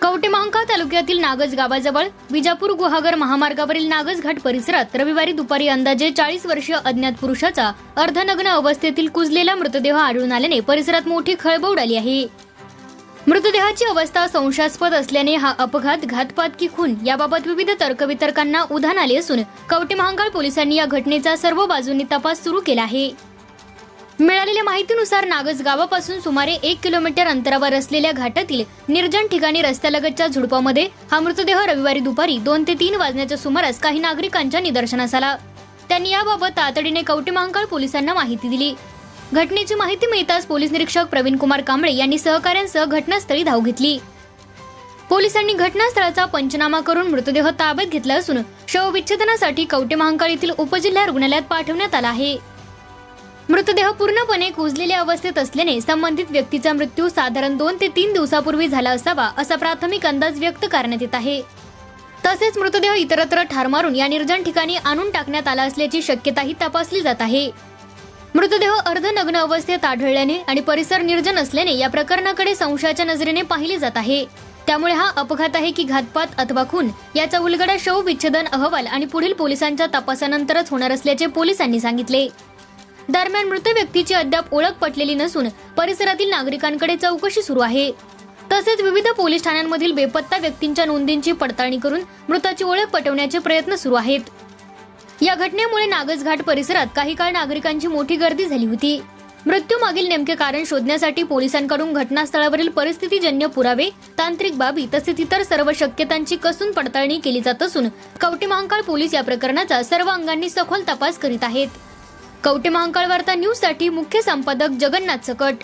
कवठे महांकाळ तालुक्यातील नागज गावाजवळ विजापूर गुहागर महामार्गावरील नागज घाट परिसरात रविवारी दुपारी अंदाजे 40 वर्षीय अज्ञात पुरुषाचा अर्धनग्न अवस्थेतील कुजलेला मृतदेह आढळून आल्याने परिसरात मोठी खळबळ उडाली आहे। मृतदेहाची अवस्था संशयास्पद असल्याने हा अपघात, घातपात की खून याबाबत विविध तर्कवितर्कांना उधाण आले असून कवठे महांकाळ पोलिसांनी या घटनेचा सर्व बाजूंनी तपास सुरू केला आहे। मिळालेल्या माहितीनुसार नागज गावापासून सुमारे 1 किलोमीटर अंतरावर असलेल्या घाटातील निर्जन ठिकाणी रस्त्यालगतच्या झुडपामध्ये हा मृतदेह रविवारी दुपारी 2 ते 3 वाजण्याच्या सुमारास काही नागरिकांच्या निदर्शनास आला। त्यांनी याबाबत तातडीने कवठे महांकाळ पोलिसांना माहिती दिली। घटनेची माहिती मिळताच पोलीस निरीक्षक प्रवीण कुमार कांबळे यांनी सहकाऱ्यांसह घटनास्थळी धाव घेतली। पोलिसांनी घटनास्थळाचा पंचनामा करून मृतदेह ताब्यात घेतला असून शवविच्छेदनासाठी कवठे महांकाळ येथील उपजिल्हा रुग्णालयात पाठवण्यात आला आहे। मृतदेह पूर्णपणे कुजलेल्या अवस्थेत असल्याने संबंधित व्यक्तीचा मृत्यू साधारण 2 ते 3 दिवसापूर्वी झाला असावा असा प्राथमिक अंदाज व्यक्त करण्यात येत आहे। तसेच मृतदेह इतरत्र ठार मारून या निर्जन ठिकाणी आणून टाकण्यात आला असल्याची शक्यताही तपासली जात आहे। मृतदेह अर्धनग्न अवस्थेत आढळल्याने आणि परिसर निर्जन असल्याने या प्रकरणाकडे संशयाच्या नजरेने पाहिले जात आहे। त्यामुळे हा अपघात आहे की घातपात अथवा खून याचा उलगडा शवविच्छेदन अहवाल आणि पुढील पोलिसांच्या तपासानंतरच होणार असल्याचे पोलिसांनी सांगितले। दरम्यान मृत व्यक्तीची अद्याप ओळख पटलेली नसून परिसरातील नागरिकांकडे चौकशी सुरू आहे। तसेच विविध पोलीस ठाण्यांमधील बेपत्ता व्यक्तींच्या नोंदींची पडताळणी करून मृताची ओळख पटवण्याचे प्रयत्न सुरू आहेत। या घटनेमुळे नागज घाट परिसरात काही काळ नागरिकांची मोठी गर्दी झाली होती। मृत्यूमागील नेमके कारण शोधण्यासाठी पोलिसांकडून घटनास्थळावरील परिस्थितीजन्य पुरावे, तांत्रिक बाबी तसेच इतर सर्व शक्यतांची कसून पडताळणी केली जात असून कवठे महांकाळ पोलीस या प्रकरणाचा सर्व अंगांनी सखोल तपास करीत आहेत। कवठे महांकाळ वार्ता न्यूज साठी मुख्य संपादक जगन्नाथ सकट।